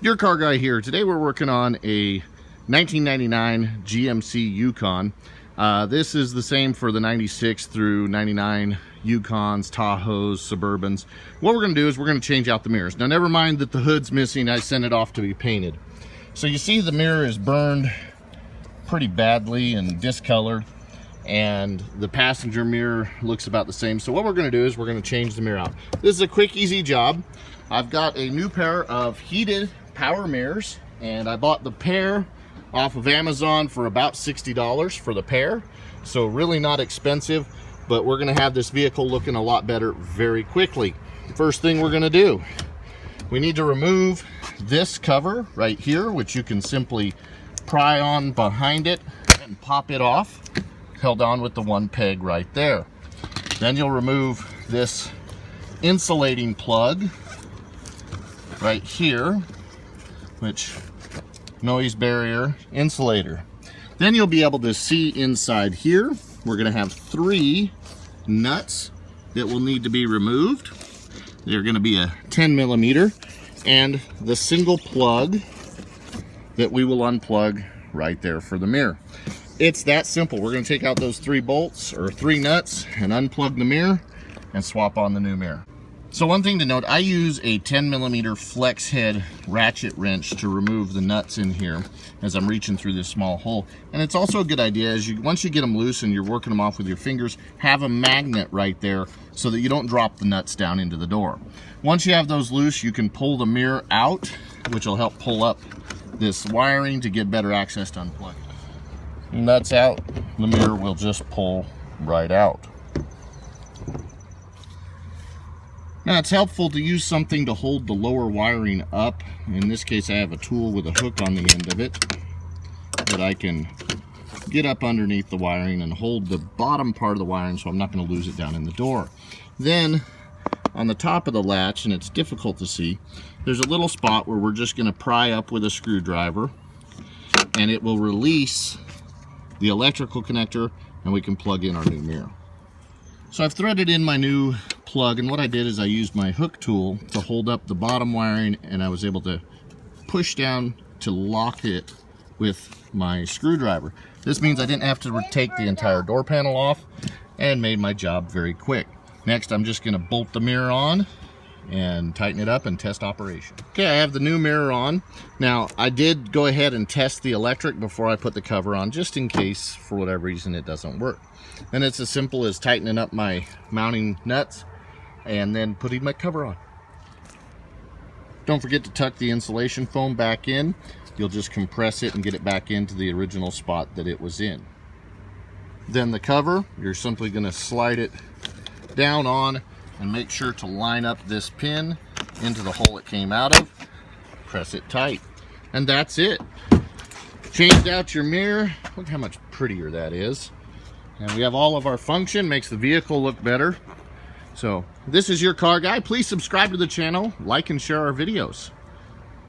Your Car Guy here. Today we're working on a 1999 GMC Yukon. This is the same for the 96 through 99 Yukons, Tahoes, Suburbans. What we're going to do is we're going to change out the mirrors. Now never mind that the hood's missing, I sent it off to be painted. So you see the mirror is burned pretty badly and discolored, and the passenger mirror looks about the same. So what we're going to do is we're going to change the mirror out. This is a quick, easy job. I've got a new pair of heated power mirrors, and I bought the pair off of Amazon for about $60 for the pair. So really not expensive, but we're going to have this vehicle looking a lot better very quickly. First thing we're going to do, we need to remove this cover right here, which you can simply pry on behind it and pop it off, held on with the one peg right there. Then you'll remove this insulating plug right here, which noise barrier insulator. Then you'll be able to see inside here. We're going to have 3 nuts that will need to be removed. They're going to be a 10 millimeter and the single plug that we will unplug right there for the mirror. It's that simple. We're going to take out those 3 bolts or 3 nuts and unplug the mirror and swap on the new mirror. So one thing to note, I use a 10 millimeter flex head ratchet wrench to remove the nuts in here as I'm reaching through this small hole. And it's also a good idea, as once you get them loose and you're working them off with your fingers, have a magnet right there so that you don't drop the nuts down into the door. Once you have those loose, you can pull the mirror out, which will help pull up this wiring to get better access to unplug it. Nuts out, the mirror will just pull right out. Now it's helpful to use something to hold the lower wiring up. In this case I have a tool with a hook on the end of it that I can get up underneath the wiring and hold the bottom part of the wiring so I'm not going to lose it down in the door. Then on the top of the latch, and it's difficult to see, there's a little spot where we're just going to pry up with a screwdriver, and it will release the electrical connector and we can plug in our new mirror. So I've threaded in my new plug, and what I did is I used my hook tool to hold up the bottom wiring, and I was able to push down to lock it with my screwdriver. This means I didn't have to take the entire door panel off and made my job very quick. Next, I'm just going to bolt the mirror on and tighten it up and test operation. Okay, I have the new mirror on. Now, I did go ahead and test the electric before I put the cover on, just in case for whatever reason it doesn't work. And it's as simple as tightening up my mounting nuts and then putting my cover on. Don't forget to tuck the insulation foam back in. You'll just compress it and get it back into the original spot that it was in. Then the cover, you're simply going to slide it down on and make sure to line up this pin into the hole it came out of. Press it tight. And that's it. Changed out your mirror. Look how much prettier that is. And we have all of our function, makes the vehicle look better. So this is Your Car Guy. Please subscribe to the channel, like and share our videos.